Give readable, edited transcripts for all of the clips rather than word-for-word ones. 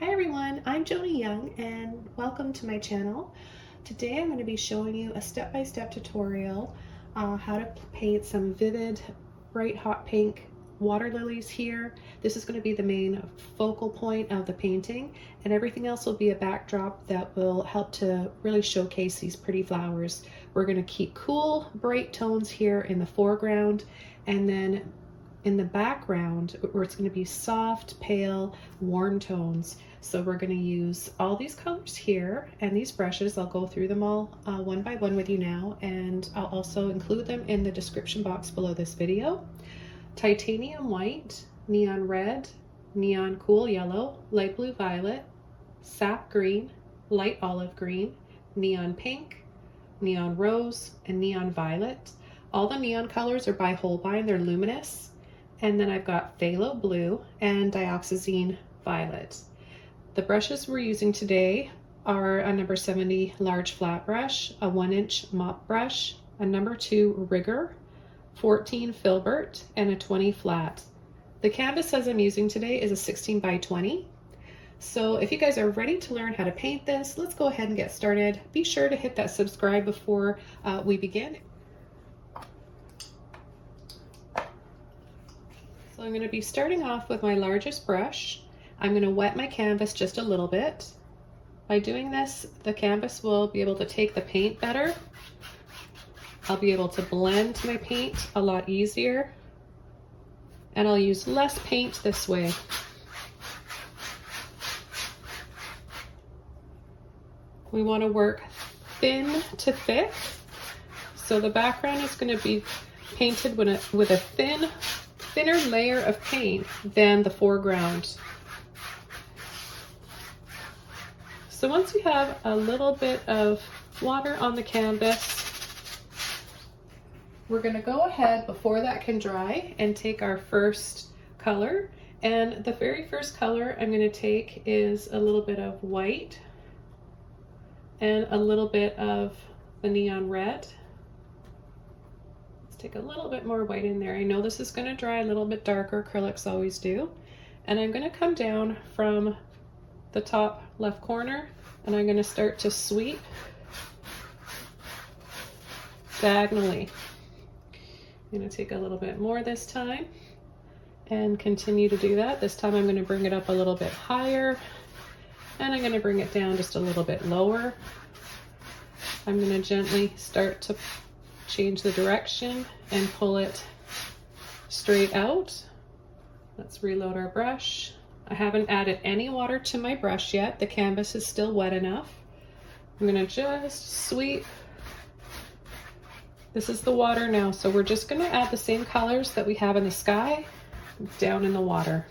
Hi everyone, I'm Joni Young and welcome to my channel. Today I'm going to be showing you a step-by-step tutorial how to paint some vivid, bright hot pink water lilies here. This is going to be the main focal point of the painting, and everything else will be a backdrop that will help to really showcase these pretty flowers. We're going to keep cool, bright tones here in the foreground, and then in the background where it's going to be soft, pale, warm tones. So we're going to use all these colors here and these brushes. I'll go through them all one by one with you now, and I'll also include them in the description box below this video. Titanium white, neon red, neon cool yellow, light blue violet, sap green, light olive green, neon pink, neon rose, and neon violet. All the neon colors are by Holbein, they're luminous. And then I've got phthalo blue and dioxazine violet. The brushes we're using today are a number 70 large flat brush, a 1-inch mop brush, a number 2 rigger, 14 filbert, and a 20 flat. The canvas as I'm using today is a 16 by 20. So if you guys are ready to learn how to paint this, let's go ahead and get started. Be sure to hit that subscribe before we begin. So I'm going to be starting off with my largest brush. I'm going to wet my canvas just a little bit. By doing this, the canvas will be able to take the paint better. I'll be able to blend my paint a lot easier, and I'll use less paint this way. We want to work thin to thick, so the background is going to be painted with a thinner layer of paint than the foreground. So once you have a little bit of water on the canvas, we're going to go ahead before that can dry and take our first color. And the very first color I'm going to take is a little bit of white and a little bit of the neon red. Take a little bit more white in there. I know this is going to dry a little bit darker, acrylics always do. And I'm going to come down from the top left corner and I'm going to start to sweep diagonally. I'm going to take a little bit more this time and continue to do that. This time I'm going to bring it up a little bit higher and I'm going to bring it down just a little bit lower. I'm going to gently start to change the direction and pull it straight out. Let's reload our brush. I haven't added any water to my brush yet. The canvas is still wet enough. I'm going to just sweep. This is the water now, so we're just going to add the same colors that we have in the sky down in the water.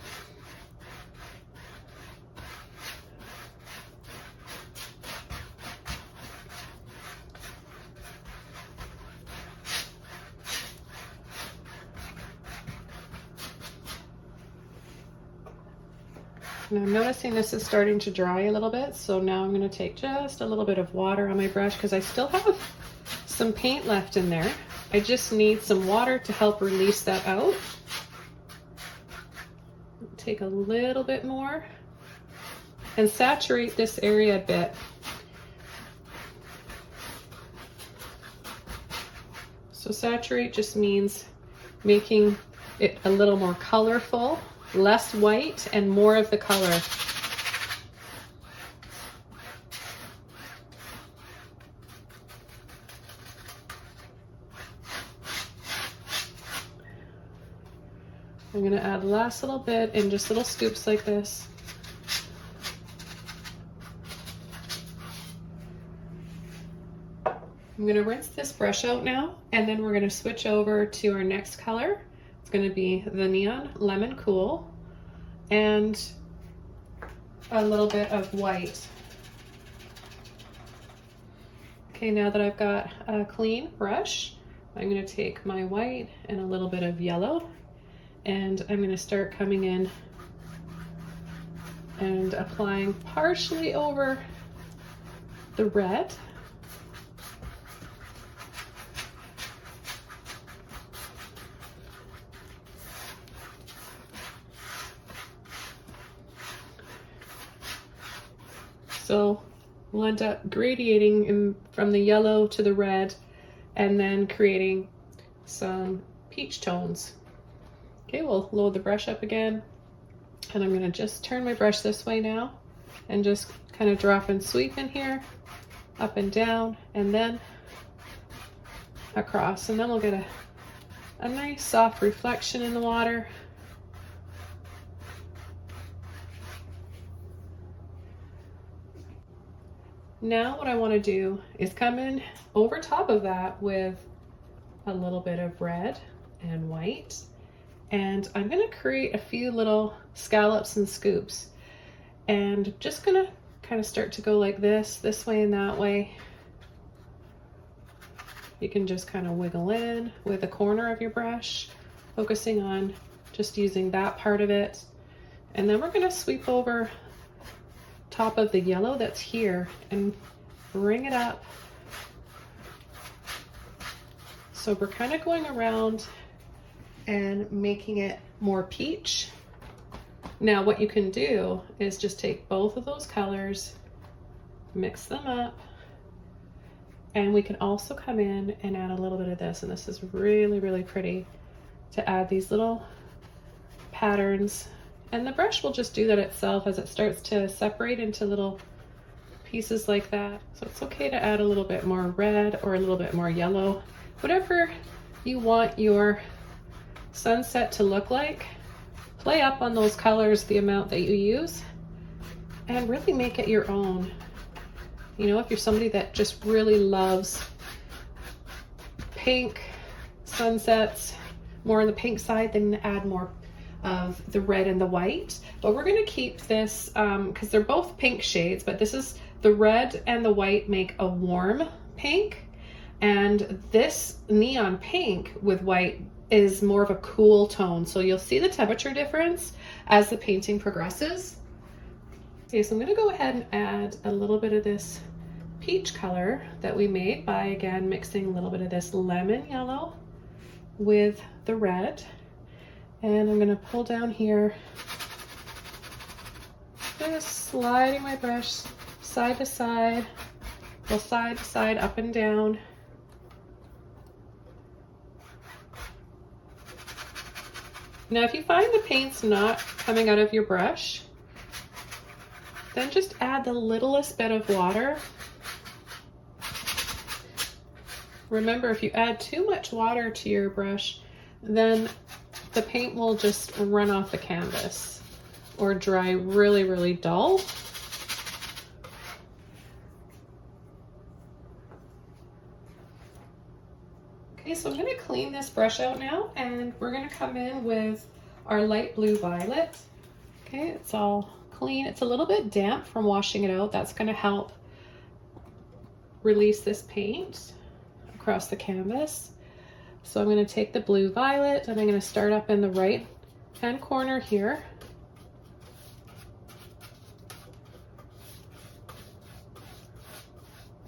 And I'm noticing this is starting to dry a little bit, so now I'm going to take just a little bit of water on my brush because I still have some paint left in there. I just need some water to help release that out. Take a little bit more and saturate this area a bit. So saturate just means making it a little more colorful. Less white and more of the color. I'm going to add the last little bit in just little scoops like this. I'm going to rinse this brush out now, and then we're going to switch over to our next color. It's going to be the neon lemon cool and a little bit of white. Okay, now that I've got a clean brush, I'm going to take my white and a little bit of yellow, and I'm going to start coming in and applying partially over the red. So we'll end up gradiating from the yellow to the red and then creating some peach tones. Okay, we'll load the brush up again, and I'm gonna just turn my brush this way now and just kind of drop and sweep in here, up and down, and then across, and then we'll get a nice soft reflection in the water. Now what I want to do is come in over top of that with a little bit of red and white, and I'm going to create a few little scallops and scoops, and just going to kind of start to go like this way and that way. You can just kind of wiggle in with the corner of your brush, focusing on just using that part of it. And then we're going to sweep over top of the yellow that's here and bring it up. So we're kind of going around and making it more peach. Now what you can do is just take both of those colors, mix them up, and we can also come in and add a little bit of this, and this is really, really pretty, to add these little patterns. And the brush will just do that itself as it starts to separate into little pieces like that. So it's okay to add a little bit more red or a little bit more yellow, whatever you want your sunset to look like. Play up on those colors the amount that you use and really make it your own. You know, if you're somebody that just really loves pink sunsets, more on the pink side, then add more of the red and the white. But we're going to keep this because they're both pink shades, but this is the red and the white make a warm pink, and this neon pink with white is more of a cool tone. So you'll see the temperature difference as the painting progresses. Okay, so I'm going to go ahead and add a little bit of this peach color that we made by, again, mixing a little bit of this lemon yellow with the red. And I'm going to pull down here, just sliding my brush side to side, well, side to side, up and down. Now, if you find the paint's not coming out of your brush, then just add the littlest bit of water. Remember, if you add too much water to your brush, then the paint will just run off the canvas or dry really, really dull. Okay, so I'm going to clean this brush out now, and we're going to come in with our light blue violet. Okay, it's all clean. It's a little bit damp from washing it out. That's going to help release this paint across the canvas. So I'm going to take the blue violet, and I'm going to start up in the right hand corner here.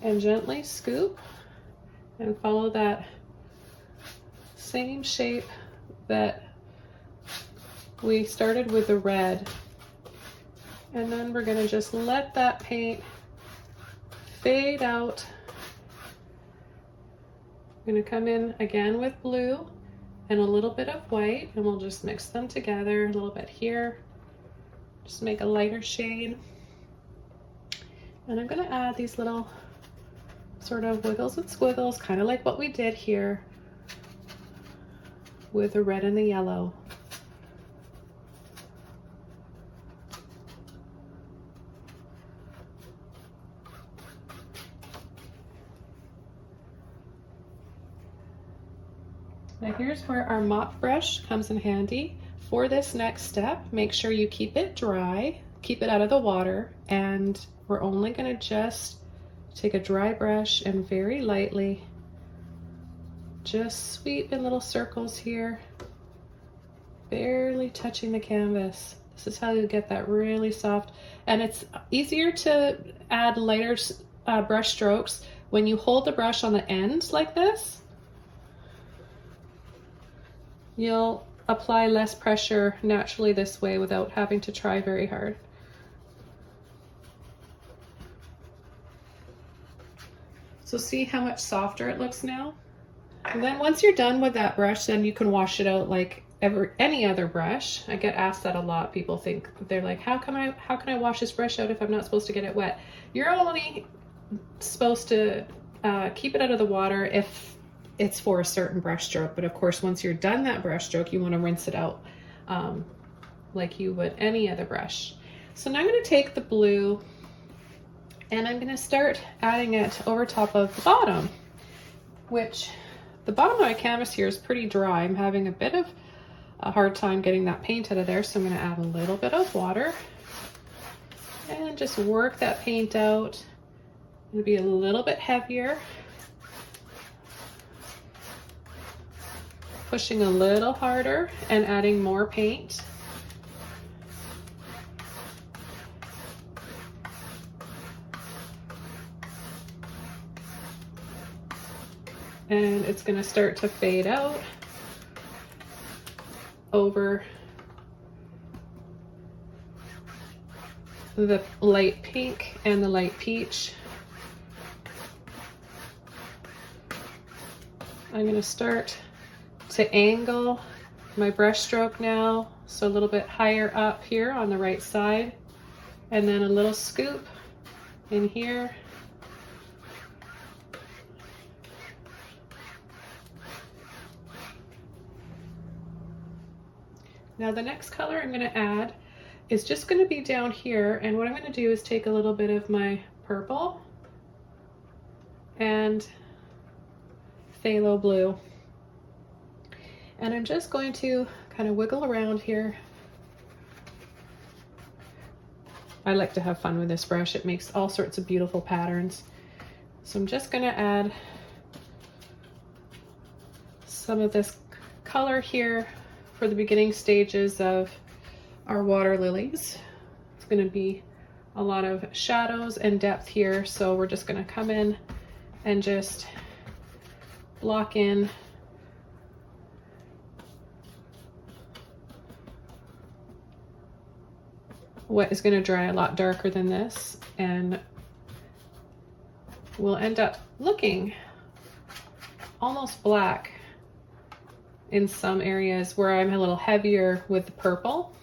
And gently scoop and follow that same shape that we started with the red. And then we're going to just let that paint fade out. I'm going to come in again with blue and a little bit of white, and we'll just mix them together a little bit here. Just make a lighter shade. And I'm going to add these little sort of wiggles and squiggles, kind of like what we did here with the red and the yellow. Now here's where our mop brush comes in handy. For this next step, make sure you keep it dry, keep it out of the water, and we're only going to just take a dry brush and very lightly just sweep in little circles here, barely touching the canvas. This is how you get that really soft, and it's easier to add lighter brush strokes when you hold the brush on the end like this. You'll apply less pressure naturally this way without having to try very hard. So see how much softer it looks now? And then once you're done with that brush, then you can wash it out like any other brush. I get asked that a lot. People think, they're like, how can I wash this brush out if I'm not supposed to get it wet? You're only supposed to keep it out of the water if it's for a certain brush stroke. But of course, once you're done that brush stroke, you want to rinse it out like you would any other brush. So now I'm going to take the blue and I'm going to start adding it over top of the bottom, which the bottom of my canvas here is pretty dry. I'm having a bit of a hard time getting that paint out of there, so I'm going to add a little bit of water and just work that paint out. It'll be a little bit heavier, pushing a little harder and adding more paint. And it's going to start to fade out over the light pink and the light peach. I'm going to start to angle my brush stroke now, so a little bit higher up here on the right side, and then a little scoop in here. Now the next color I'm going to add is just going to be down here, and what I'm going to do is take a little bit of my purple and phthalo blue, and I'm just going to kind of wiggle around here. I like to have fun with this brush. It makes all sorts of beautiful patterns. So I'm just going to add some of this color here for the beginning stages of our water lilies. It's going to be a lot of shadows and depth here, so we're just going to come in and just block in what is going to dry a lot darker than this, and we'll end up looking almost black in some areas where I'm a little heavier with the purple,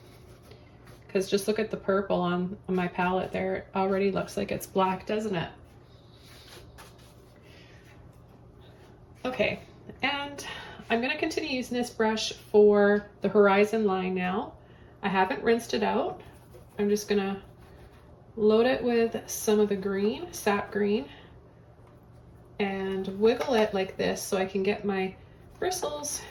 because just look at the purple on my palette there. It already looks like it's black, doesn't it? Okay, and I'm going to continue using this brush for the horizon line now. I haven't rinsed it out. I'm just going to load it with some of the green, sap green, and wiggle it like this so I can get my bristles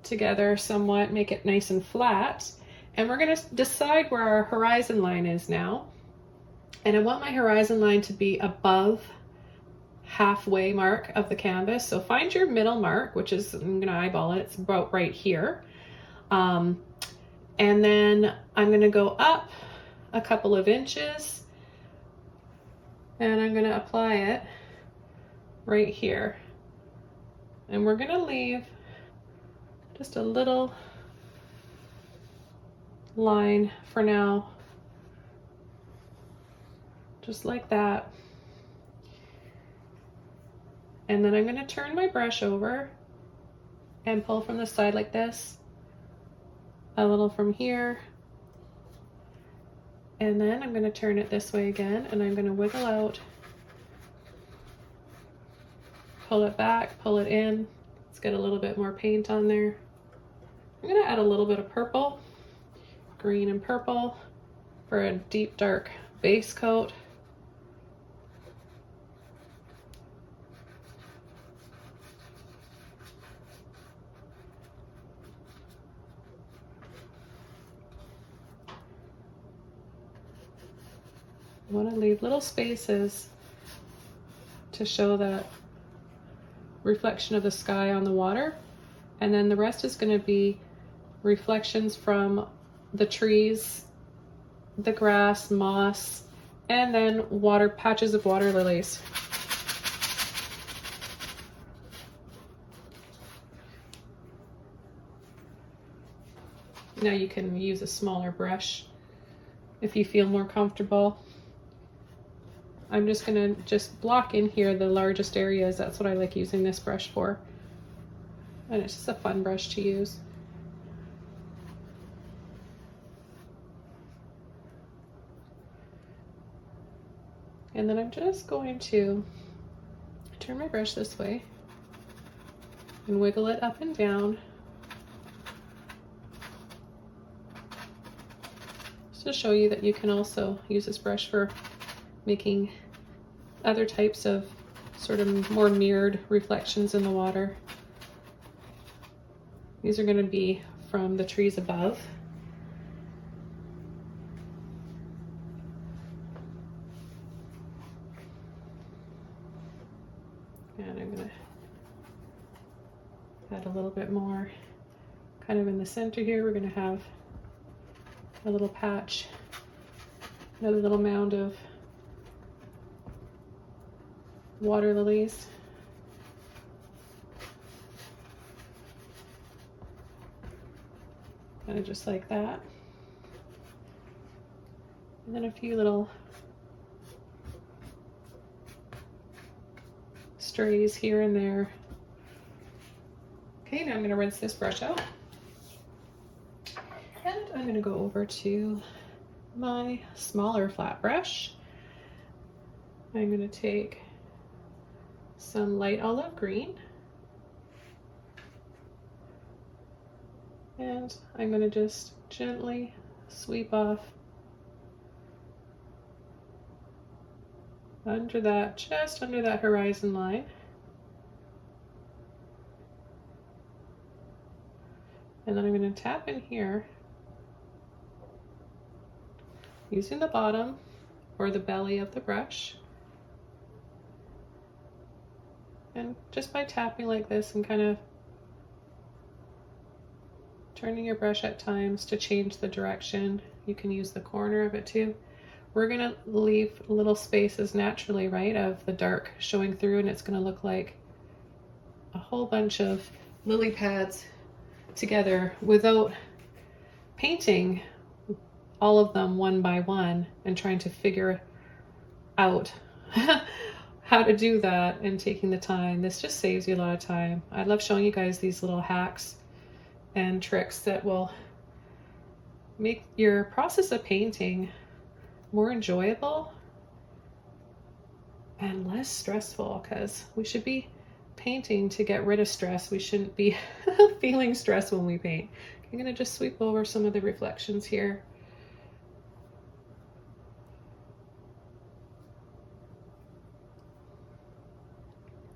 together somewhat, make it nice and flat. And we're going to decide where our horizon line is now. And I want my horizon line to be above halfway mark of the canvas. So find your middle mark, which is, I'm going to eyeball it, it's about right here. And then I'm going to go up a couple of inches and I'm going to apply it right here. And we're going to leave just a little line for now, just like that. And then I'm going to turn my brush over and pull from the side like this, a little from here, and then I'm going to turn it this way again, and I'm going to wiggle out, pull it back, pull it in. Let's get a little bit more paint on there. I'm going to add a little bit of purple, green and purple, for a deep dark base coat. I want to leave little spaces to show that reflection of the sky on the water, and then the rest is going to be reflections from the trees, the grass, moss, and then water, patches of water lilies. Now you can use a smaller brush if you feel more comfortable. I'm just gonna block in here the largest areas. That's what I like using this brush for. And it's just a fun brush to use. And then I'm just going to turn my brush this way and wiggle it up and down. Just to show you that you can also use this brush for making other types of sort of more mirrored reflections in the water. These are going to be from the trees above. And I'm going to add a little bit more kind of in the center here. We're going to have a little patch, another little mound of water lilies. Kind of just like that. And then a few little strays here and there. Okay, now I'm going to rinse this brush out. And I'm going to go over to my smaller flat brush. I'm going to take some light olive green. And I'm going to just gently sweep off under that, just under that horizon line. And then I'm going to tap in here using the bottom or the belly of the brush. And just by tapping like this and kind of turning your brush at times to change the direction, you can use the corner of it too. We're going to leave little spaces naturally, right, of the dark showing through, and it's going to look like a whole bunch of lily pads together without painting all of them one by one and trying to figure out how to do that and taking the time. This just saves you a lot of time. I love showing you guys these little hacks and tricks that will make your process of painting more enjoyable and less stressful, because we should be painting to get rid of stress. We shouldn't be feeling stress when we paint. I'm going to just sweep over some of the reflections here.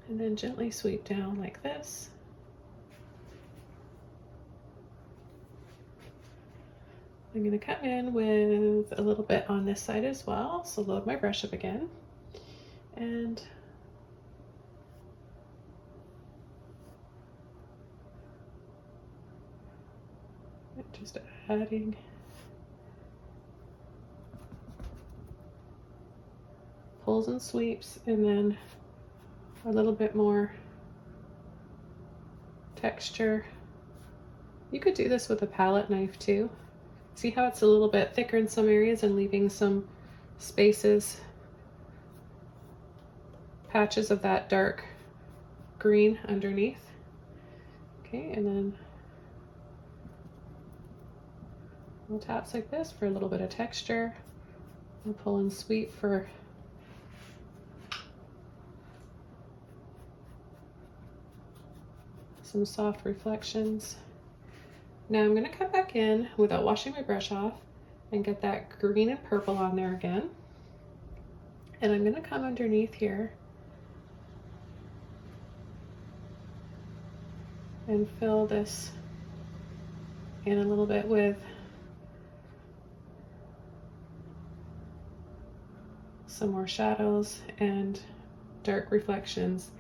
And then gently sweep down like this. I'm going to come in with a little bit on this side as well. So load my brush up again. And just adding pulls and sweeps, and then a little bit more texture. You could do this with a palette knife too. See how it's a little bit thicker in some areas and leaving some spaces, patches of that dark green underneath. Okay, and then little taps like this for a little bit of texture. And pull and sweep for some soft reflections. Now I'm going to come back in without washing my brush off and get that green and purple on there again. And I'm going to come underneath here and fill this in a little bit with some more shadows and dark reflections.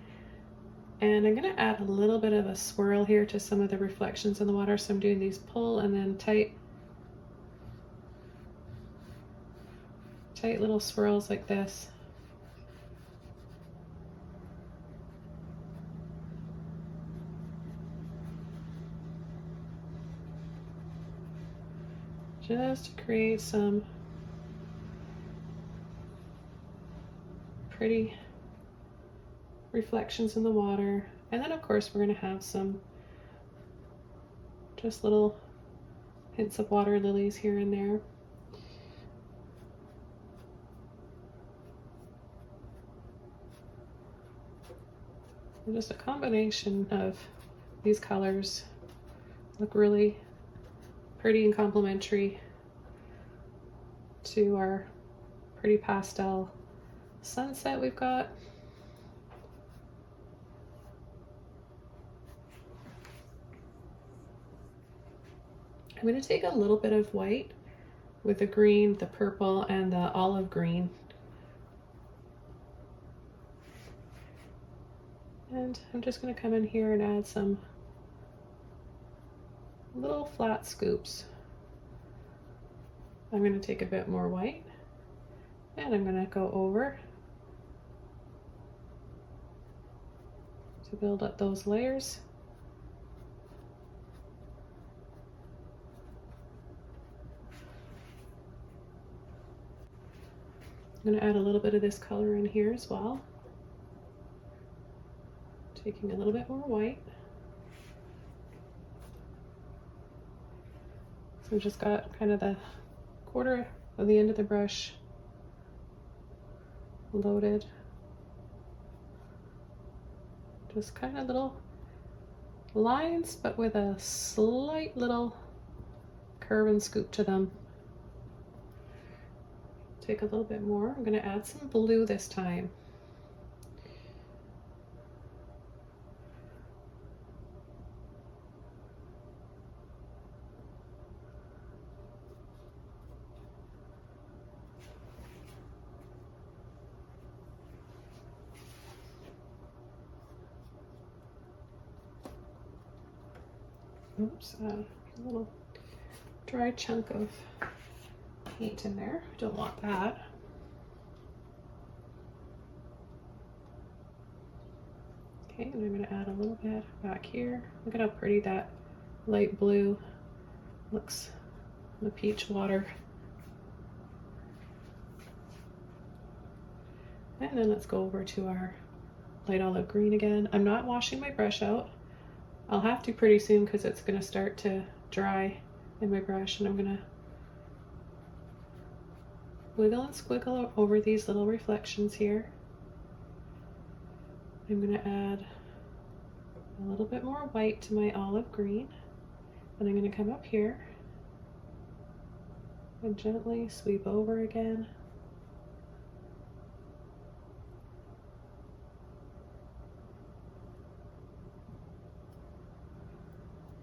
And I'm going to add a little bit of a swirl here to some of the reflections in the water. So I'm doing these pull and then tight little swirls like this. Just to create some pretty reflections in the water. And then of course we're going to have some just little hints of water lilies here and there. And just a combination of these colors look really pretty and complementary to our pretty pastel sunset we've got. I'm going to take a little bit of white with the green, the purple, and the olive green. And I'm just going to come in here and add some little flat scoops. I'm going to take a bit more white and I'm going to go over to build up those layers. I'm going to add a little bit of this color in here as well. Taking a little bit more white. So we've just got kind of the quarter of the end of the brush loaded. Just kind of little lines, but with a slight little curve and scoop to them. Take a little bit more. I'm going to add some blue this time. Oops, a little dry chunk of paint in there. Don't want that. Okay, and I'm going to add a little bit back here. Look at how pretty that light blue looks in the peach water. And then let's go over to our light olive green again. I'm not washing my brush out. I'll have to pretty soon because it's going to start to dry in my brush, and I'm going to wiggle and squiggle over these little reflections here. I'm going to add a little bit more white to my olive green, and I'm going to come up here and gently sweep over again.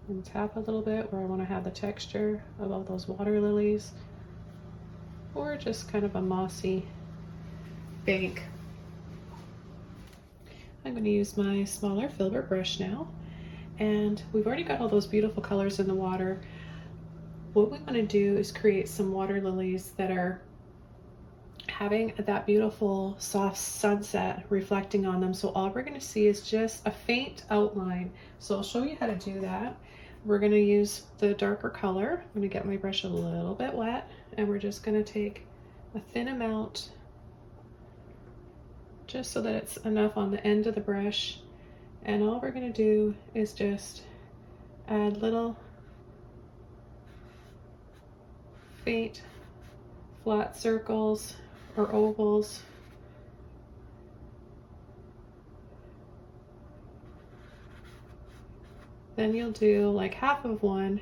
And tap a little bit where I want to have the texture of all those water lilies, or just kind of a mossy bank. I'm going to use my smaller filbert brush now, and we've already got all those beautiful colors in the water. What we want to do is create some water lilies that are having that beautiful soft sunset reflecting on them. So all we're going to see is just a faint outline. So I'll show you how to do that. We're going to use the darker color. I'm going to get my brush a little bit wet, and we're just going to take a thin amount just so that it's enough on the end of the brush. And all we're going to do is just add little faint flat circles or ovals. Then you'll do like half of one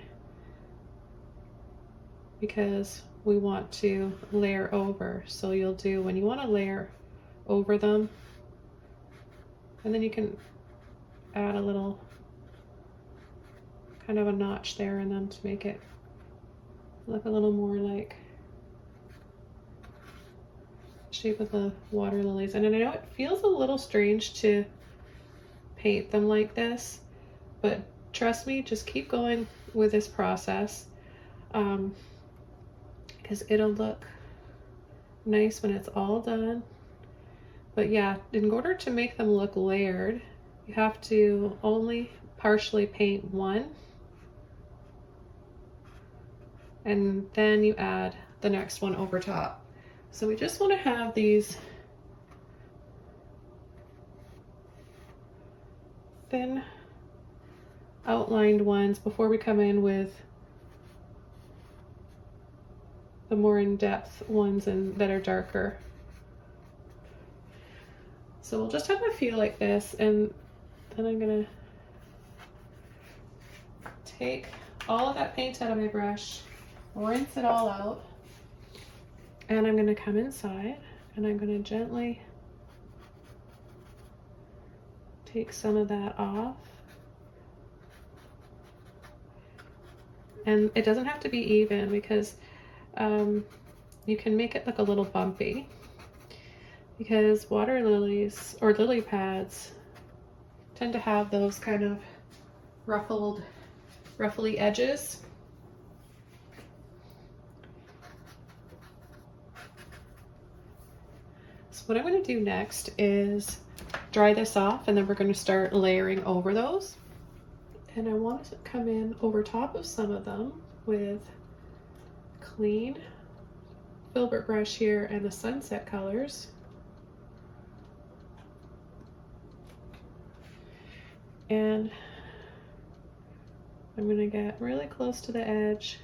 because we want to layer over. So you'll do, when you want to layer over them, and then you can add a little kind of a notch there in them to make it look a little more like the shape of the water lilies. And I know it feels a little strange to paint them like this, but trust me, just keep going with this process, because it'll look nice when it's all done. But yeah, in order to make them look layered, you have to only partially paint one, and then you add the next one over top. So we just want to have these thin outlined ones before we come in with the more in-depth ones that are darker. So we'll just have a few like this, and then I'm gonna take all of that paint out of my brush, rinse it all out, and I'm gonna come inside and I'm gonna gently take some of that off. And it doesn't have to be even, because you can make it look a little bumpy, because water lilies or lily pads tend to have those kind of ruffly edges. So what I'm going to do next is dry this off, and then we're going to start layering over those. And I want to come in over top of some of them with clean filbert brush here and the sunset colors. And I'm going to get really close to the edge.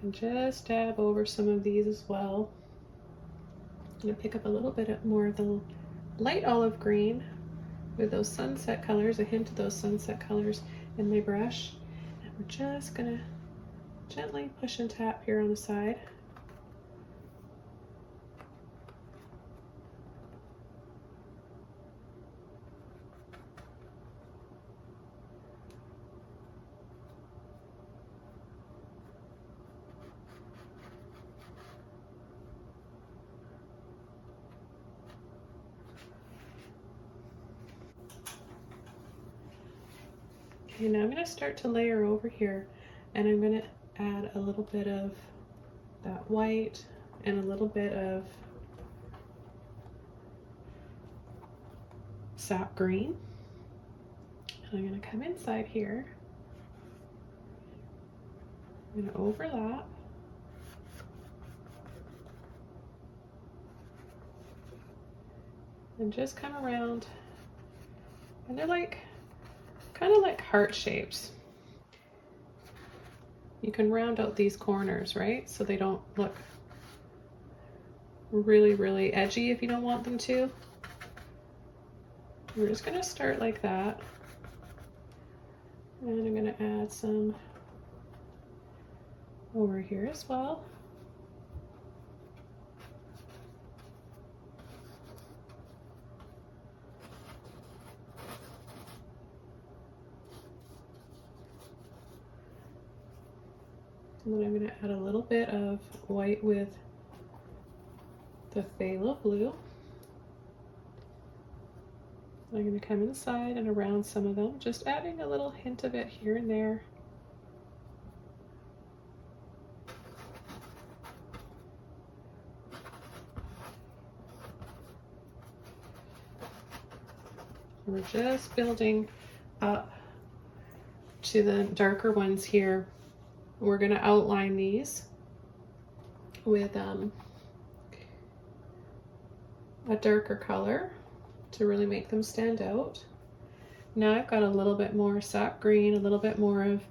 And just dab over some of these as well. I'm going to pick up a little bit more of the light olive green with those sunset colors, a hint of those sunset colors in my brush. And we're just going to gently push and tap here on the side. Okay, now I'm going to start to layer over here, and I'm going to add a little bit of that white and a little bit of sap green. And I'm going to come inside here. I'm going to overlap. And just come around. And they're like kind of like heart shapes. You can round out these corners, right? So they don't look really edgy if you don't want them to. We're just gonna start like that. And I'm gonna add some over here as well. And then I'm going to add a little bit of white with the phthalo blue. I'm going to come inside and around some of them, just adding a little hint of it here and there. We're just building up to the darker ones here. We're going to outline these with a darker color to really make them stand out. Now I've got a little bit more sap green, a little bit more of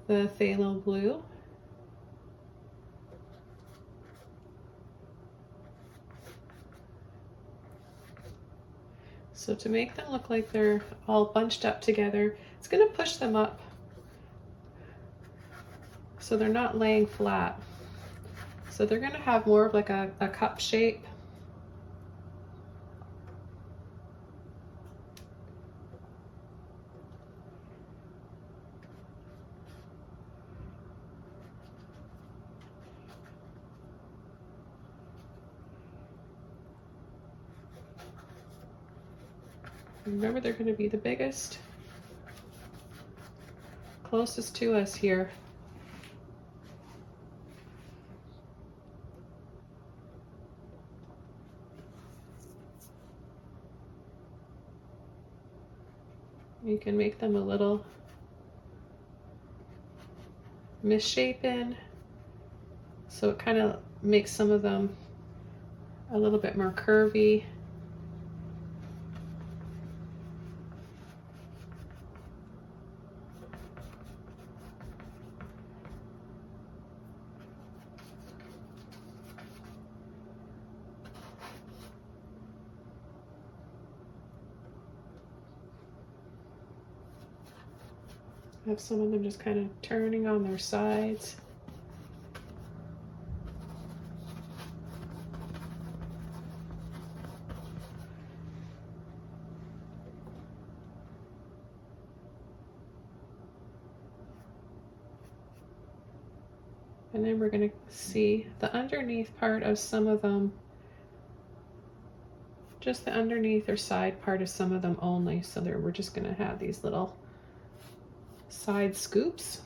the phthalo blue. So to make them look like they're all bunched up together, it's going to push them up so they're not laying flat. So they're going to have more of like a cup shape. Remember, they're going to be the biggest, closest to us here. You can make them a little misshapen, so it kind of makes some of them a little bit more curvy. I have some of them just kind of turning on their sides. And then we're going to see the underneath part of some of them, just the underneath or side part of some of them only. So there, we're just going to have these little side scoops.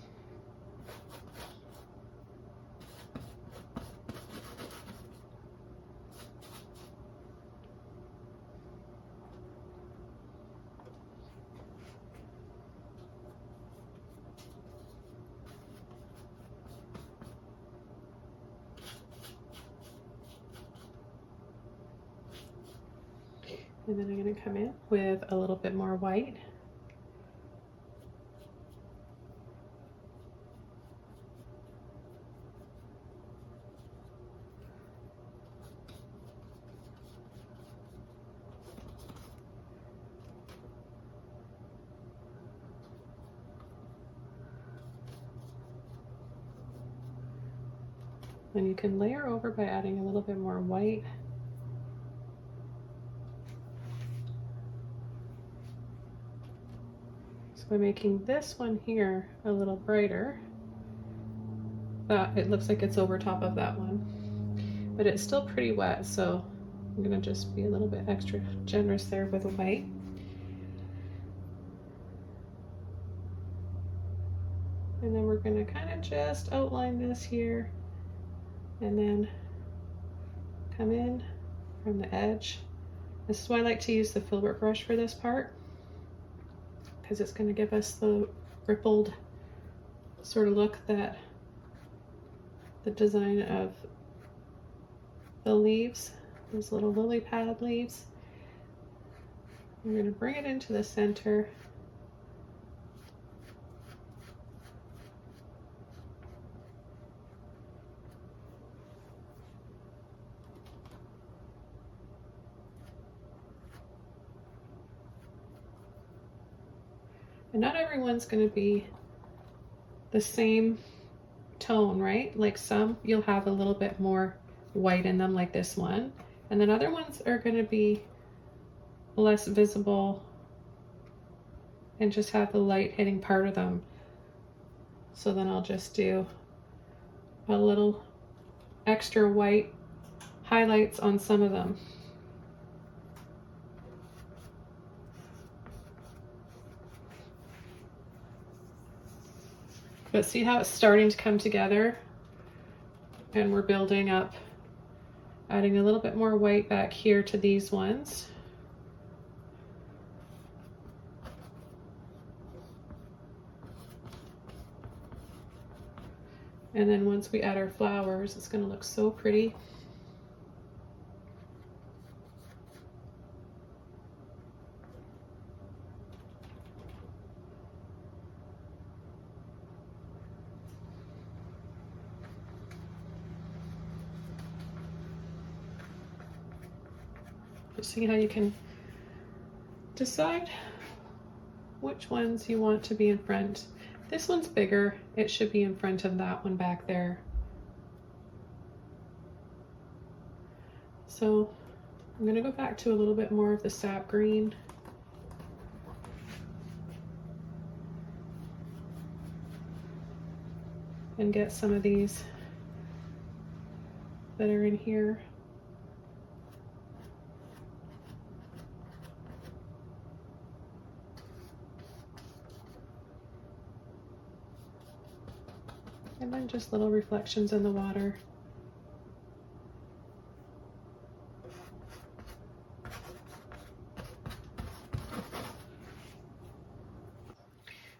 And then I'm going to come in with a little bit more white. And you can layer over by adding a little bit more white. So by making this one here a little brighter, it looks like it's over top of that one, but it's still pretty wet, so I'm gonna just be a little bit extra generous there with the white. And then we're gonna kind of just outline this here and then come in from the edge. This is why I like to use the filbert brush for this part, because it's going to give us the rippled sort of look that the design of the leaves, those little lily pad leaves. We're going to bring it into the center. And not everyone's going to be the same tone, right? Like some, you'll have a little bit more white in them, like this one. And then other ones are going to be less visible and just have the light hitting part of them. So then I'll just do a little extra white highlights on some of them. But see how it's starting to come together, and we're building up, adding a little bit more white back here to these ones. And then once we add our flowers, it's going to look so pretty. Just see how you can decide which ones you want to be in front. This one's bigger, it should be in front of that one back there. So I'm going to go back to a little bit more of the sap green. And get some of these that are in here. And then just little reflections in the water.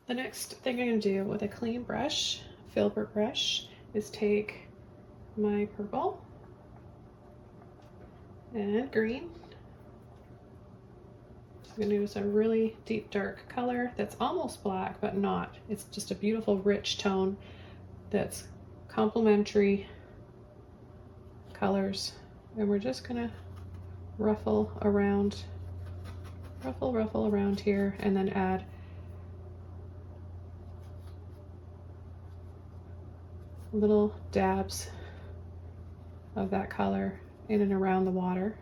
The next thing I'm going to do with a clean brush, filbert brush, is take my purple and green. So I'm going to use a really deep dark color that's almost black but not. It's just a beautiful rich tone that's complementary colors, and we're just going to ruffle around here, and then add little dabs of that color in and around the water.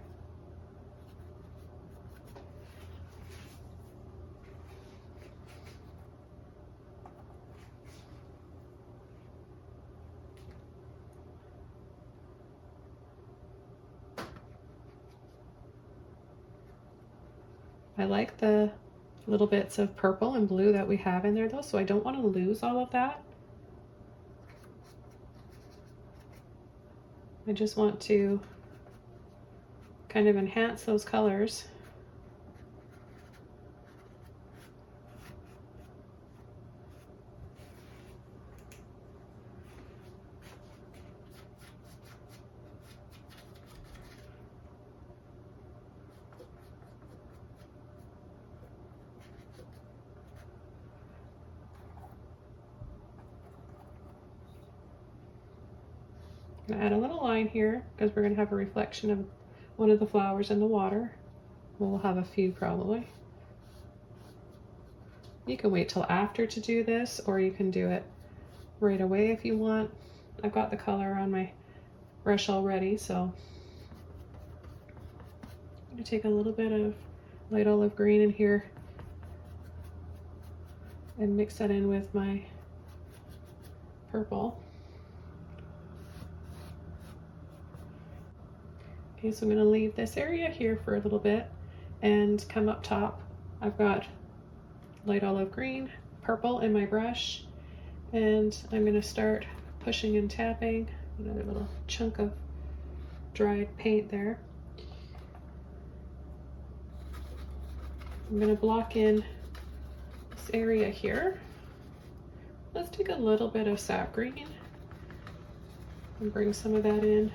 I like the little bits of purple and blue that we have in there though, so I don't want to lose all of that. I just want to kind of enhance those colors. I'm gonna add a little line here because we're gonna have a reflection of one of the flowers in the water. We'll have a few probably. You can wait till after to do this, or you can do it right away if you want. I've got the color on my brush already, so I'm gonna take a little bit of light olive green in here and mix that in with my purple. Okay, so I'm going to leave this area here for a little bit and come up top. I've got light olive green, purple in my brush, and I'm going to start pushing and tapping. Another little chunk of dried paint there. I'm going to block in this area here. Let's take a little bit of sap green and bring some of that in.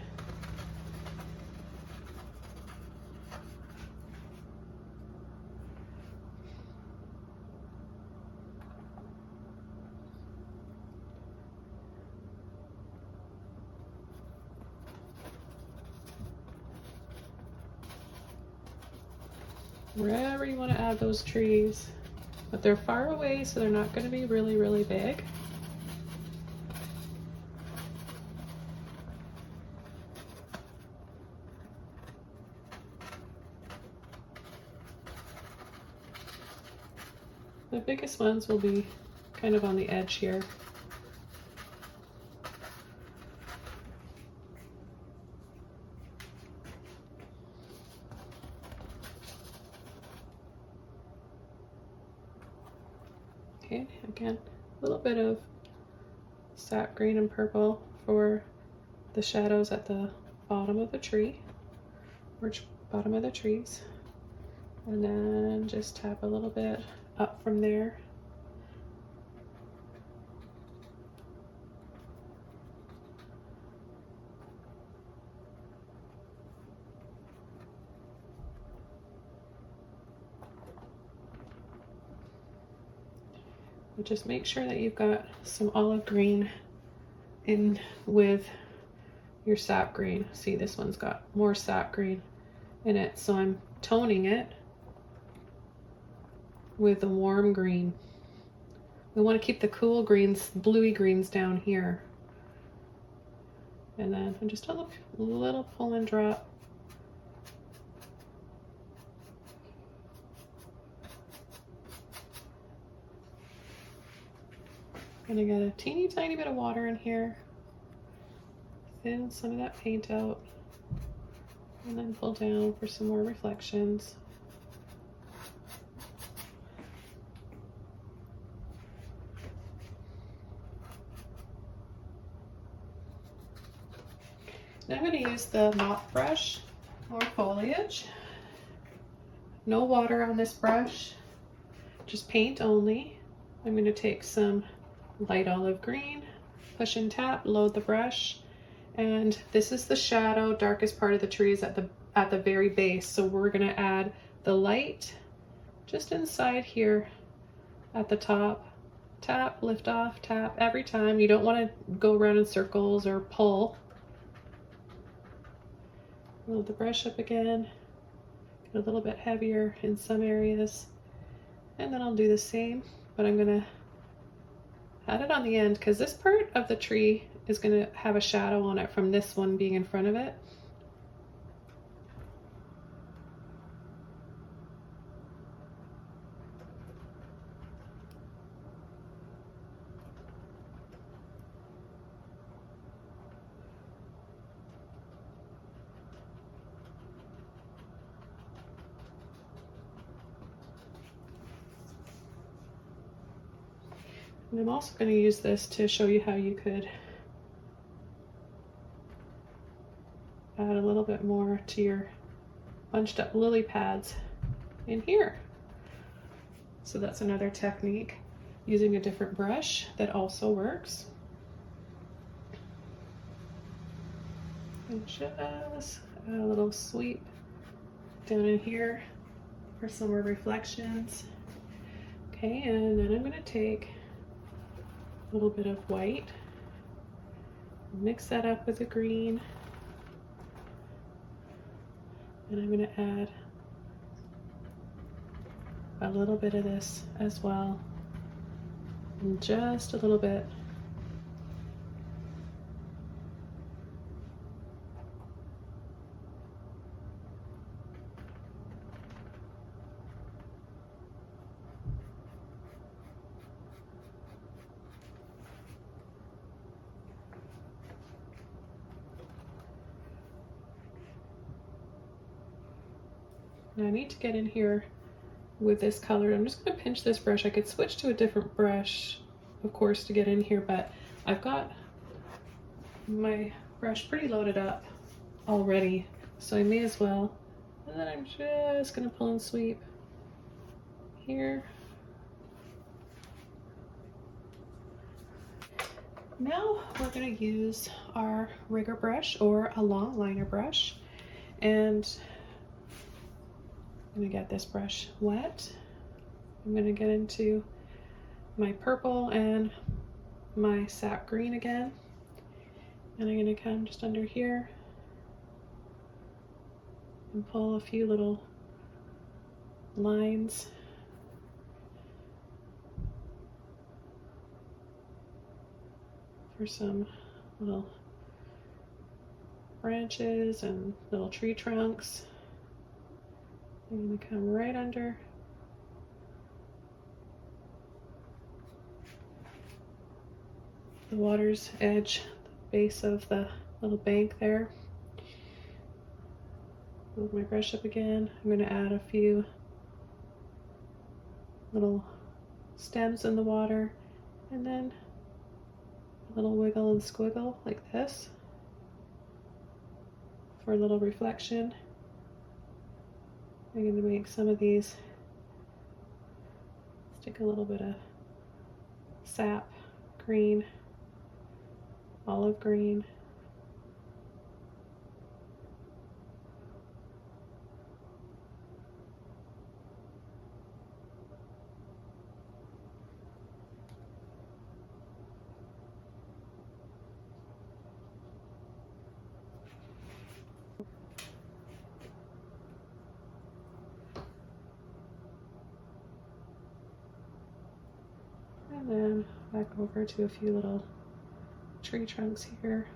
Wherever you want to add those trees, but they're far away, so they're not going to be really, really big. The biggest ones will be kind of on the edge here. Okay, again, a little bit of sap green and purple for the shadows at the bottom of the tree, or bottom of the trees. And then just tap a little bit up from there. Just make sure that you've got some olive green in with your sap green. See, this one's got more sap green in it, so I'm toning it with a warm green. We want to keep the cool greens, bluey greens down here. And then just a little pull and drop. Gonna get a teeny tiny bit of water in here, thin some of that paint out, and then pull down for some more reflections. Now I'm going to use the mop brush or foliage. No water on this brush, just paint only. I'm going to take some light olive green, push and tap, load the brush, and this is the shadow, darkest part of the trees at the very base. So we're going to add the light just inside here at the top. Tap, lift off, tap every time. You don't want to go around in circles or pull. Load the brush up again, get a little bit heavier in some areas, and then I'll do the same, but I'm gonna add it on the end because this part of the tree is gonna have a shadow on it from this one being in front of it. And I'm also going to use this to show you how you could add a little bit more to your bunched up lily pads in here. So that's another technique, using a different brush that also works. And just add a little sweep down in here for some more reflections. Okay, and then I'm going to take a little bit of white, mix that up with the green, and I'm going to add a little bit of this as well, and just a little bit. Now I need to get in here with this color. I'm just going to pinch this brush. I could switch to a different brush, of course, to get in here, but I've got my brush pretty loaded up already, so I may as well. And then I'm just going to pull and sweep here. Now we're going to use our rigger brush or a long liner brush, and I'm going to get this brush wet. I'm going to get into my purple and my sap green again, and I'm going to come just under here and pull a few little lines. For some little branches and little tree trunks. I'm going to come right under the water's edge, the base of the little bank there. Move my brush up again. I'm going to add a few little stems in the water, and then a little wiggle and squiggle like this for a little reflection. I'm going to make some of these, stick a little bit of sap green, olive green, and then back over to a few little tree trunks here.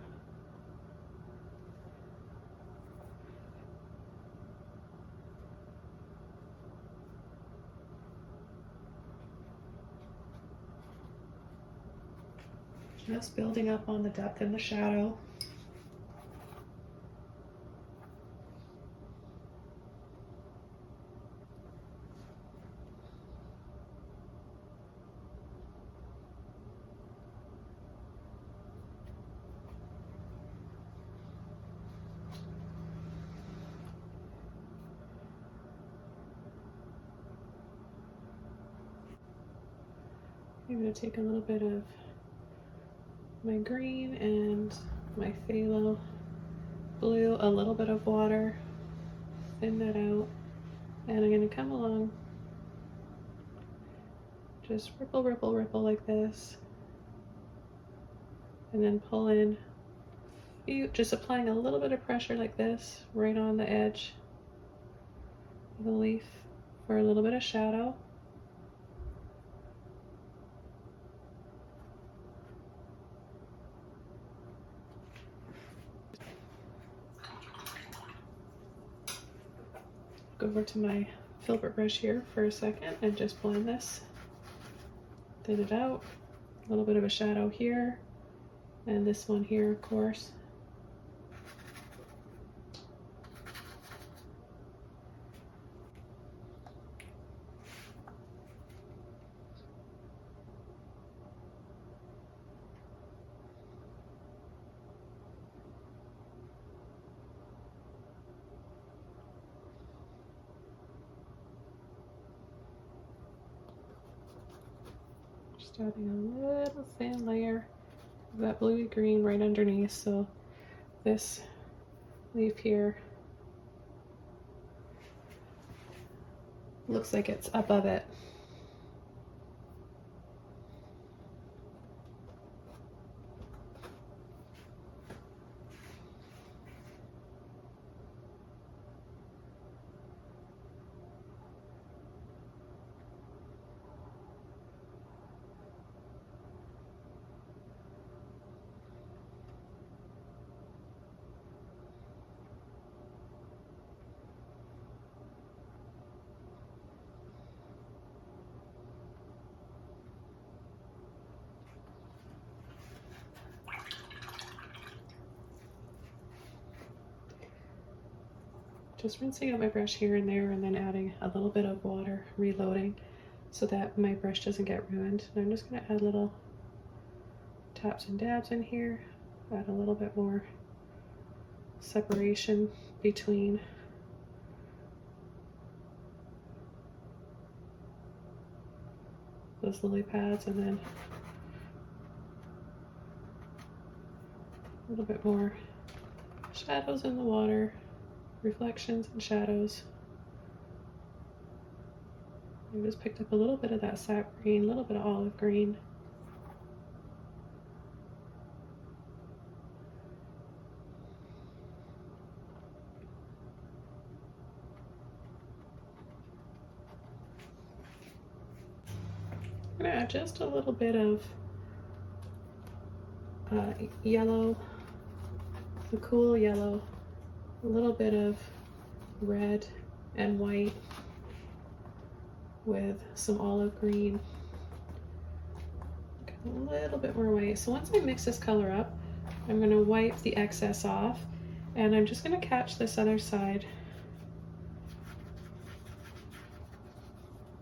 Just building up on the depth in the shadow. I'm going to take a little bit of my green and my phthalo blue, a little bit of water, thin that out, and I'm going to come along, just ripple, ripple, ripple like this, and then pull in, just applying a little bit of pressure like this right on the edge of the leaf for a little bit of shadow. Go over to my filbert brush here for a second and just blend this, thin it out, a little bit of a shadow here, and this one here, of course. Just adding a little thin layer of that bluey green right underneath, so this leaf here looks like it's above it. Just rinsing out my brush here and there, and then adding a little bit of water, reloading, so that my brush doesn't get ruined. And I'm just going to add little taps and dabs in here, add a little bit more separation between those lily pads, and then a little bit more shadows in the water, reflections and shadows. I just picked up a little bit of that sap green, a little bit of olive green. I'm going to add just a little bit of yellow, a cool yellow, a little bit of red and white with some olive green, a little bit more white. So once I mix this color up, I'm going to wipe the excess off, and I'm just going to catch this other side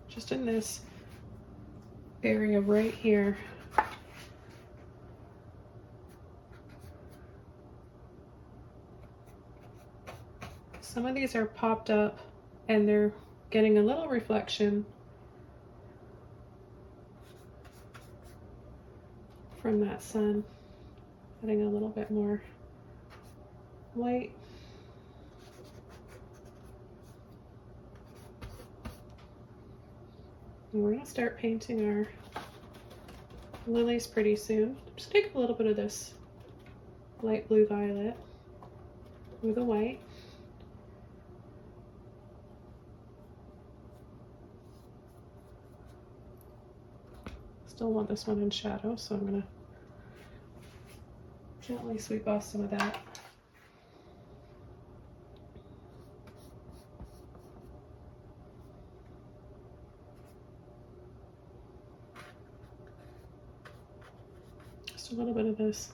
just in this area right here. Some of these are popped up and they're getting a little reflection from that sun. Adding a little bit more white. And we're going to start painting our lilies pretty soon. Just take a little bit of this light blue violet with a white. Still want this one in shadow, so I'm going to gently sweep off some of that. Just a little bit of this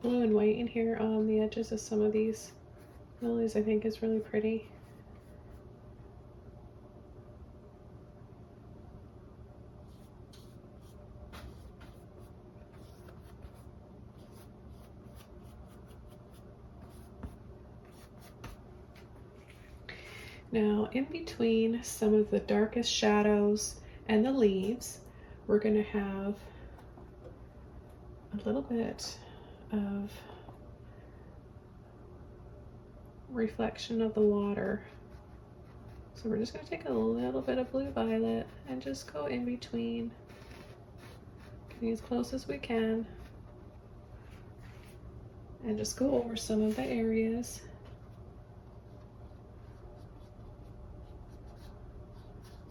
blue and white in here on the edges of some of these lilies, I think is really pretty. Now, in between some of the darkest shadows and the leaves, we're going to have a little bit of reflection of the water. So we're just going to take a little bit of blue violet and just go in between, getting as close as we can, and just go over some of the areas.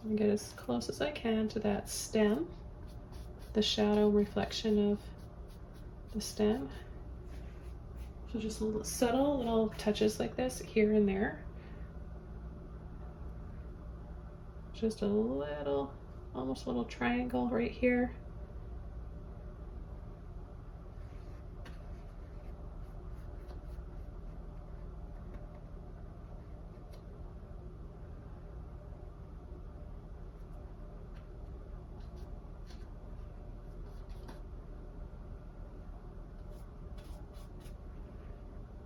And get as close as I can to that stem, the shadow reflection of the stem. So just little subtle little touches like this here and there. Just a little, almost a little triangle right here.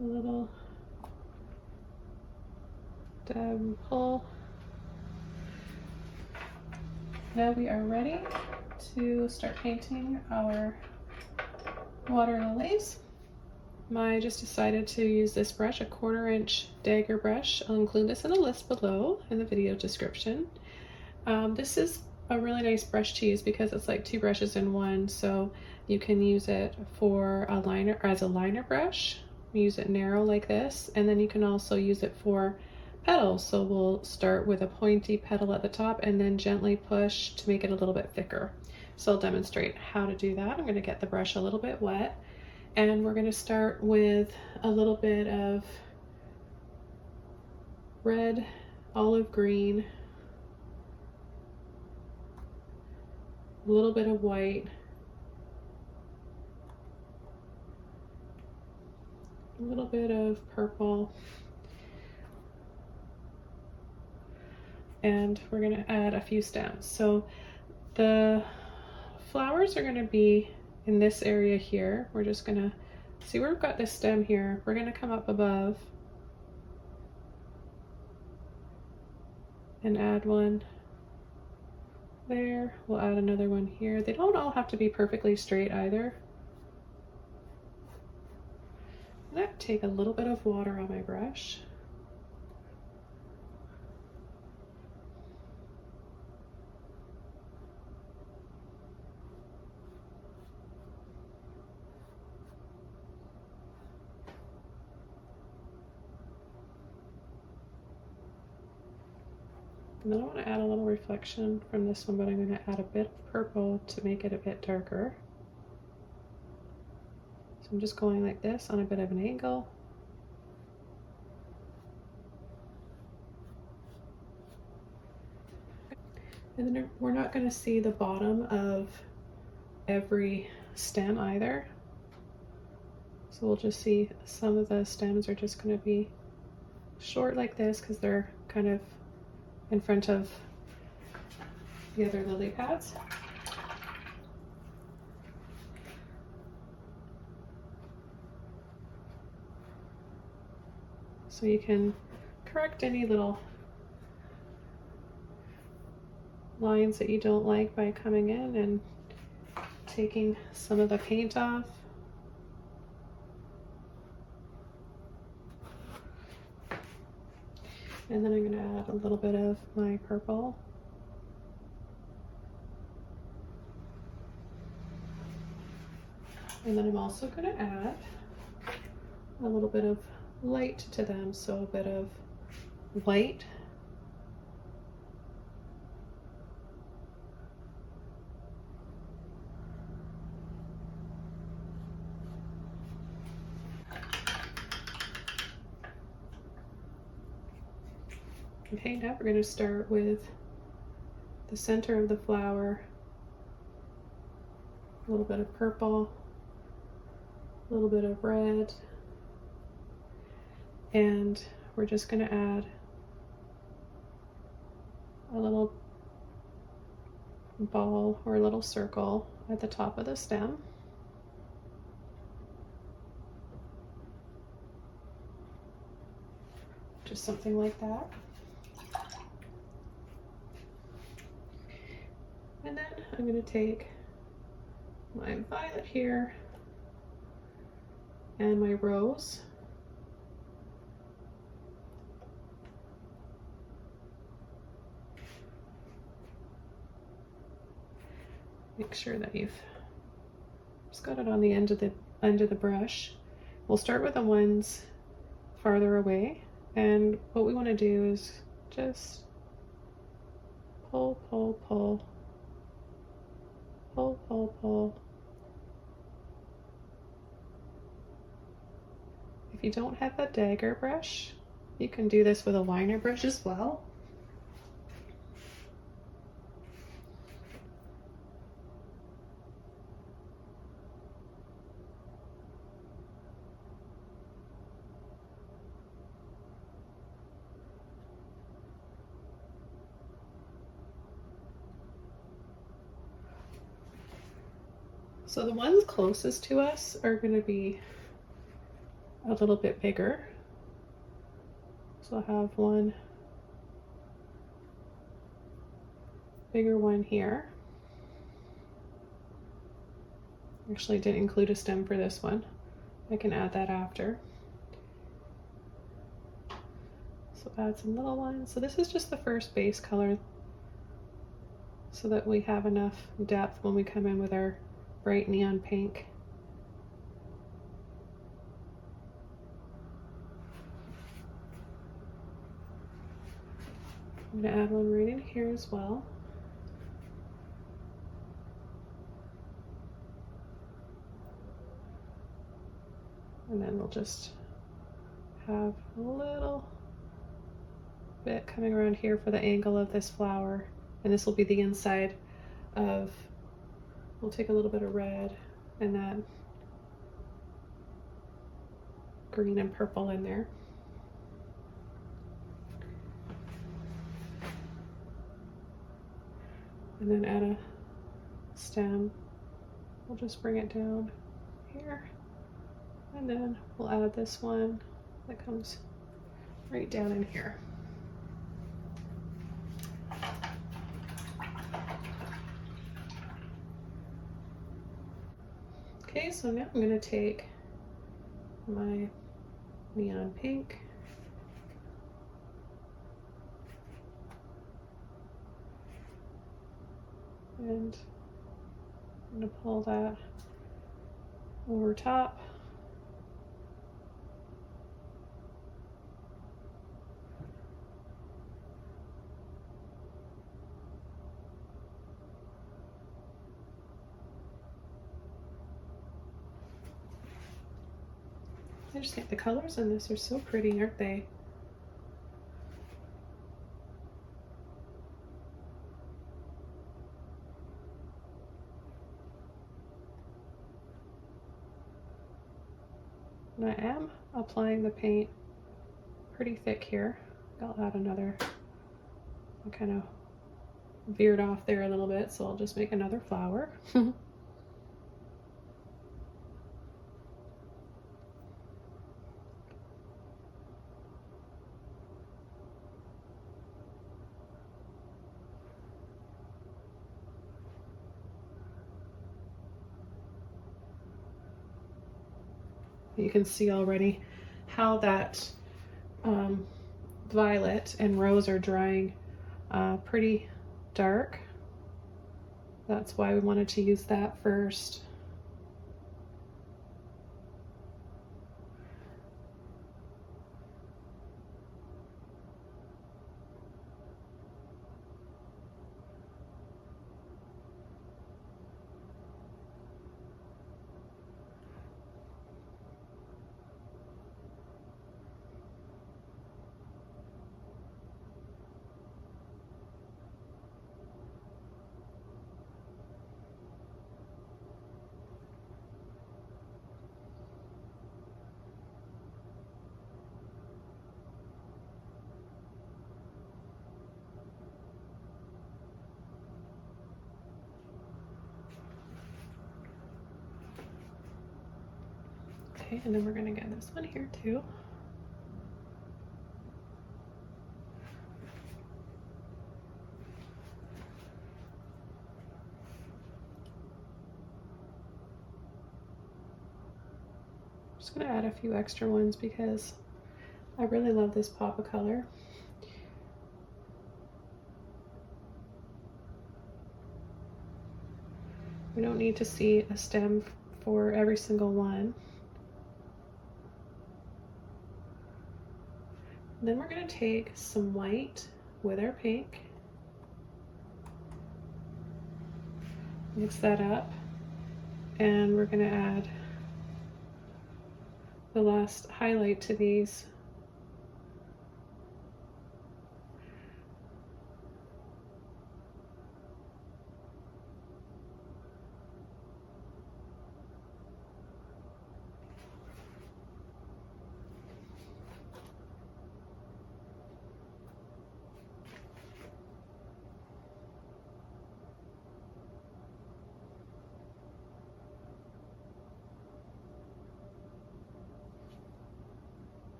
A little dab and pull. Now we are ready to start painting our water lilies. I just decided to use this brush, a 1/4 inch Dagger brush. I'll include this in the list below in the video description. This is a really nice brush to use because it's like 2 brushes in one, so you can use it for a liner, or as a liner brush. Use it narrow like this, and then you can also use it for petals. So we'll start with a pointy petal at the top and then gently push to make it a little bit thicker. So I'll demonstrate how to do that. I'm going to get the brush a little bit wet, and we're going to start with a little bit of red, olive green, a little bit of white, a little bit of purple, and we're going to add a few stems. So the flowers are going to be in this area here. We're just going to see where we've got this stem here. We're going to come up above and add one there. We'll add another one here. They don't all have to be perfectly straight either. I'm going to take a little bit of water on my brush. And then I want to add a little reflection from this one, but I'm going to add a bit of purple to make it a bit darker. So I'm just going like this on a bit of an angle. And then we're not going to see the bottom of every stem either. So we'll just see some of the stems are just going to be short like this because they're kind of in front of the other lily pads. So you can correct any little lines that you don't like by coming in and taking some of the paint off. And then I'm going to add a little bit of my purple. And then I'm also going to add a little bit of light to them, so a bit of white. Okay, now we're going to start with the center of the flower, a little bit of purple, a little bit of red, and we're just going to add a little ball or a little circle at the top of the stem. Just something like that. And then I'm going to take my violet here and my rose. Make sure that you've just got it on the end of the brush. We'll start with the ones farther away, and what we want to do is just pull, pull, pull, pull, pull, pull. If you don't have a dagger brush, you can do this with a liner brush as well. So the ones closest to us are going to be a little bit bigger. So I'll have one bigger one here. Actually, I didn't include a stem for this one. I can add that after. So add some little ones. So this is just the first base color so that we have enough depth when we come in with our bright neon pink. I'm going to add one right in here as well. And then we'll just have a little bit coming around here for the angle of this flower. And this will be the inside of, we'll take a little bit of red and that green and purple in there. And then add a stem. We'll just bring it down here. And then we'll add this one that comes right down in here. Okay, so now I'm going to take my neon pink and I'm going to pull that over top. I just think the colors in this are so pretty, aren't they? And I am applying the paint pretty thick here. I'll add another, I kind of veered off there a little bit, so I'll just make another flower. You can see already how that violet and rose are drying pretty dark. That's why we wanted to use that first. Okay, and then we're going to get this one here too. just gonna add a few extra ones because I really love this pop of color. We don't need to see a stem for every single one. And then we're going to take some white with our pink, mix that up, and we're going to add the last highlight to these.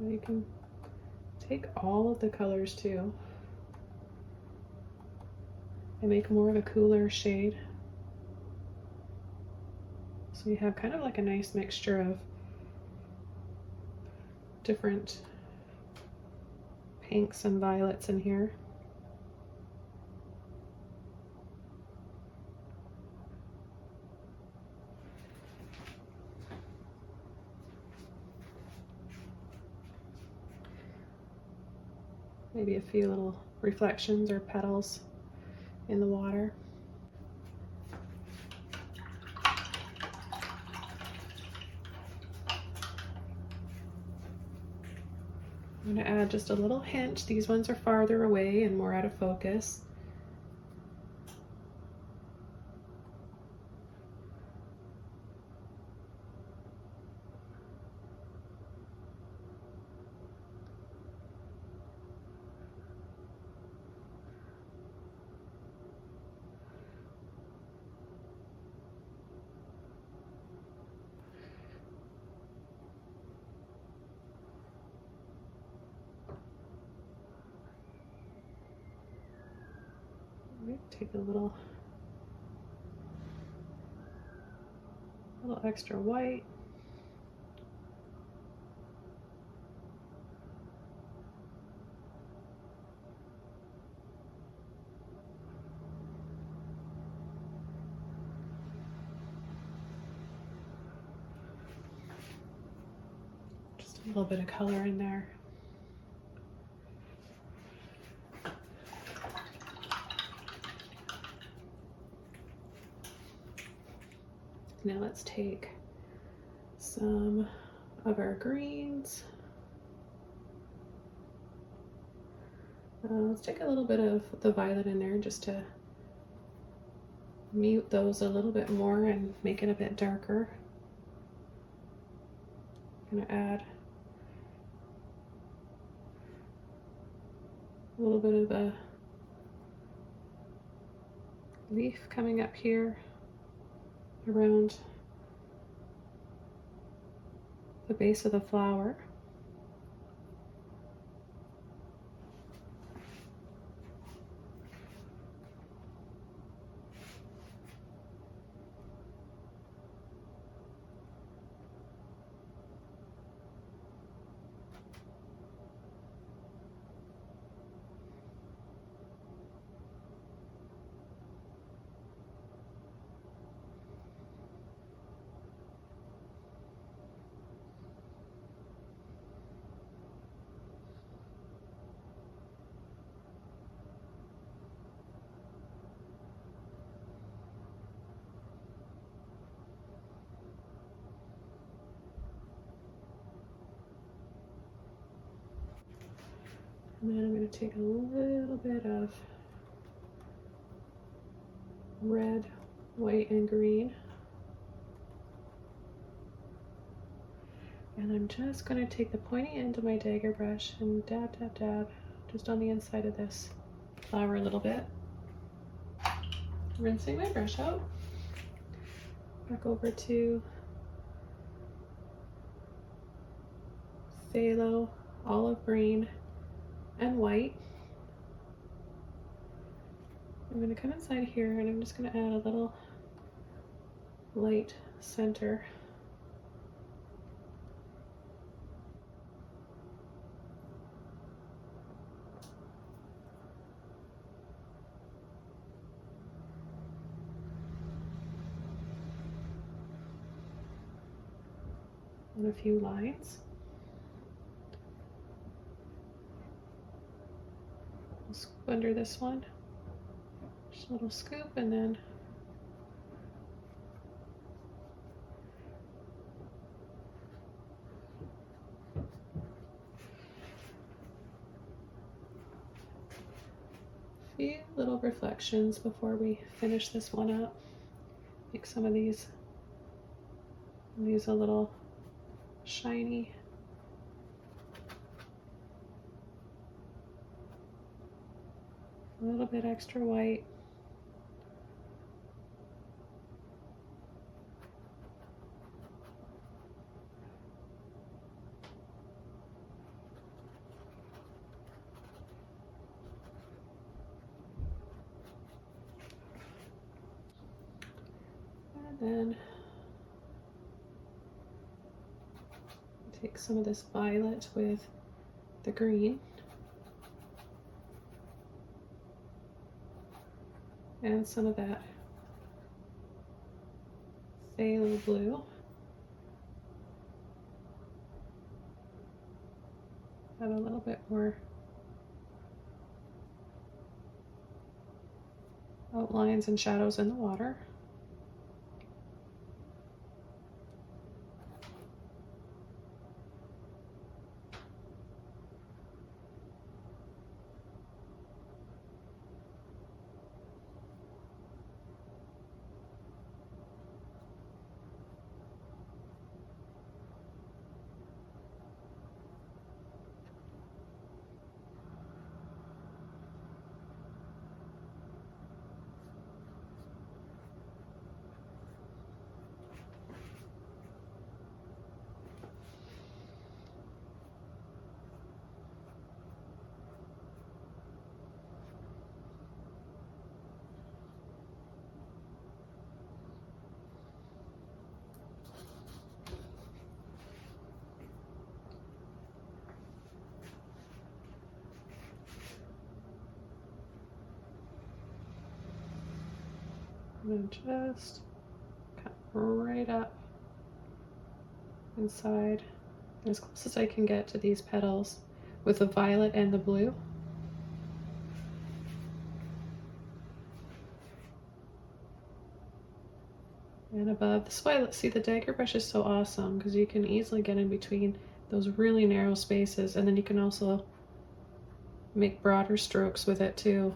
You can take all of the colors too and make more of a cooler shade. So you have kind of like a nice mixture of different pinks and violets in here. Maybe a few little reflections or petals in the water. I'm going to add just a little hint. These ones are farther away and more out of focus. Take a little extra white. Just a little bit of color in there. Now let's take some of our greens. Let's take a little bit of the violet in there just to mute those a little bit more and make it a bit darker. I'm gonna add a little bit of a leaf coming up here around the base of the flower. And then I'm going to take a little bit of red, white, and green. And I'm just going to take the pointy end of my dagger brush and dab, dab, dab, just on the inside of this flower a little bit. Rinsing my brush out. Back over to Phthalo, olive green, and white. I'm going to come inside here and I'm just going to add a little light center. And a few lines. I'll scoop under this one. Just a little scoop and then a few little reflections before we finish this one up. Make some of these a little shiny. A little bit extra white. And then take some of this violet with the green and some of that phthalo blue. Add a little bit more outlines and shadows in the water. And just cut right up inside as close as I can get to these petals with the violet and the blue. And above, this is why, see, the dagger brush is so awesome because you can easily get in between those really narrow spaces, and then you can also make broader strokes with it too.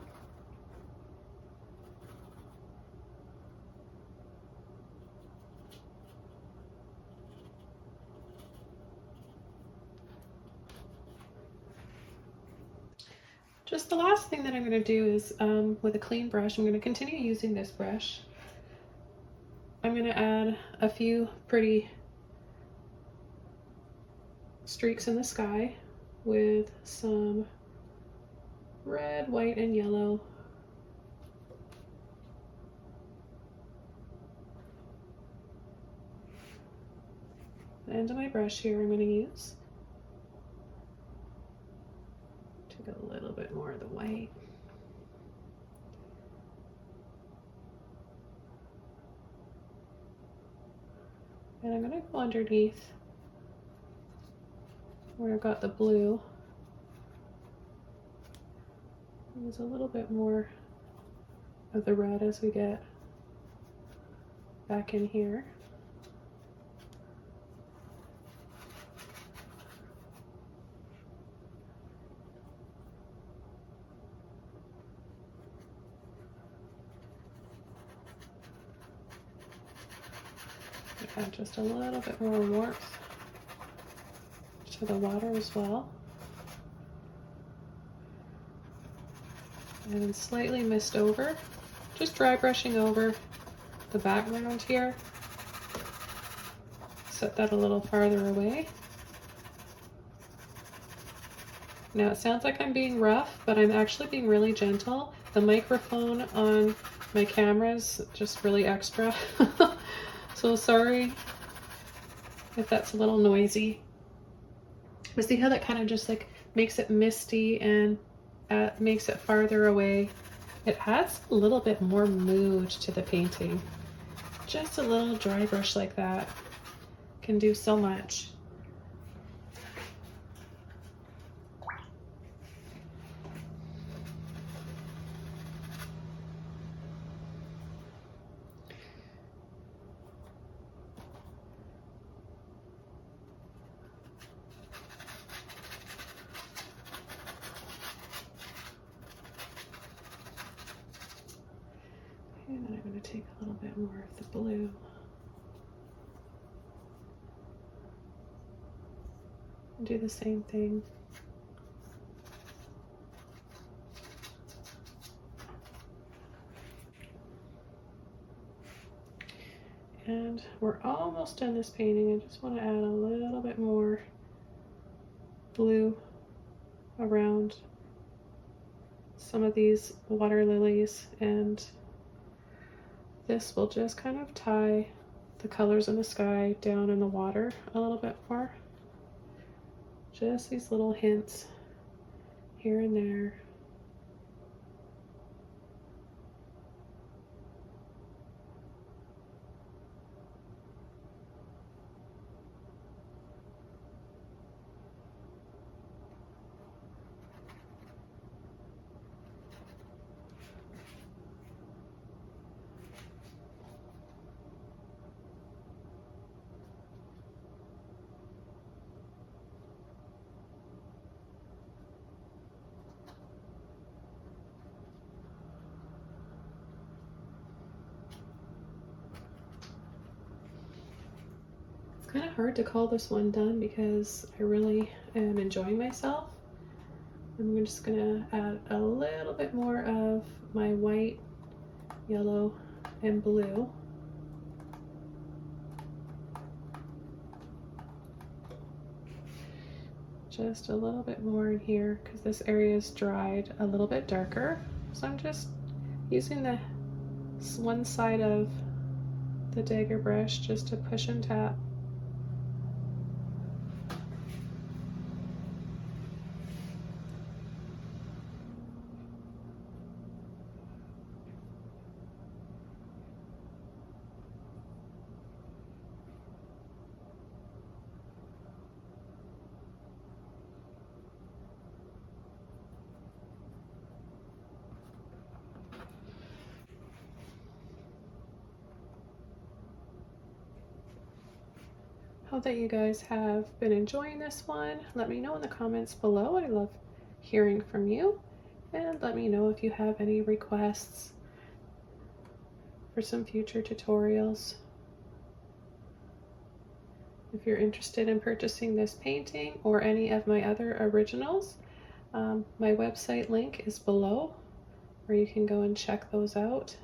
Just the last thing that I'm going to do is with a clean brush, I'm going to continue using this brush. I'm going to add a few pretty streaks in the sky with some red, white, and yellow. The end of my brush here I'm going to use. Take a little bit more of the white. And I'm going to go underneath where I've got the blue. Use a little bit more of the red as we get back in here. add just a little bit more warmth to the water as well. And then slightly mist over, just dry brushing over the background here. Set that a little farther away. Now it sounds like I'm being rough, but I'm actually being really gentle. The microphone on my camera's just really extra. So sorry if that's a little noisy. But see how that kind of just like makes it misty and makes it farther away. It adds a little bit more mood to the painting. Just a little dry brush like that can do so much. And then I'm going to take a little bit more of the blue. And do the same thing. And we're almost done this painting. I just want to add a little bit more blue around some of these water lilies, and this will just kind of tie the colors in the sky down in the water a little bit more. Just these little hints here and there. Kind of hard to call this one done because I really am enjoying myself. I'm just gonna add a little bit more of my white, yellow, and blue. Just a little bit more in here because this area is dried a little bit darker. So I'm just using the one side of the Dagger brush just to push and tap. Hope that you guys have been enjoying this one. Let me know in the comments below. I love hearing from you. And let me know if you have any requests for some future tutorials. If you're interested in purchasing this painting or any of my other originals, my website link is below where you can go and check those out.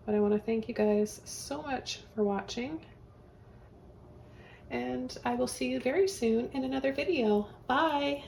But I want to thank you guys so much for watching. And I will see you very soon in another video. Bye!